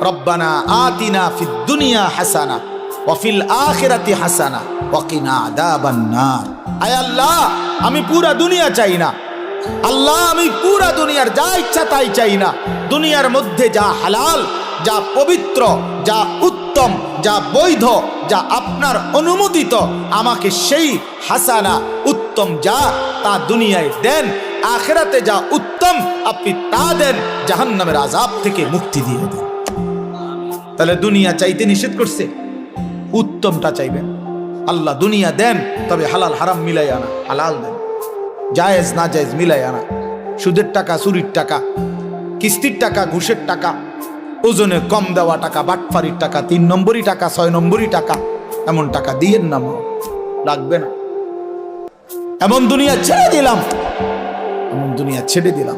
রব্বানা আতিনা ফিদ দুনিয়া হাসানা ওয়া ফিল আখিরাতি হাসানা ওয়া কিনা আযাবান নার। আয় আল্লাহ, আমি পুরা দুনিয়া চাই না আল্লাহ, আমি পুরা দুনিয়ার যা ইচ্ছা তাই চাই না। দুনিয়ার মধ্যে যা হালাল, যা পবিত্র, যা উত্তম, যা বৈধ, যা আপনার অনুমোদিত, আমাকে সেই হাসানা উত্তম যা তা দুনিয়ায় দেন। আখিরাতে যা উত্তম আপনি তা দেন, জাহান্নামের আযাব থেকে মুক্তি দিয়ে দেন। তাহলে দুনিয়া চাইতে নিষেধ করছে, উত্তমটা চাইবেন। আল্লাহ দুনিয়া দেন, তবে হালাল হারাম মিলাই আনা, হালাল দেন, জায়েজ না জায়েজ মিলাই আনা। সুদের টাকা, চুরির টাকা, কিস্তির টাকা, ঘুষের টাকা, ওজনে কম দেওয়া টাকা, বাটফারির টাকা, 3 নম্বরই টাকা, 6 নম্বরই টাকা, এমন টাকা দিয়েন না, লাগবে না। এমন দুনিয়া ছেড়ে দিলাম, এমন দুনিয়া ছেড়ে দিলাম।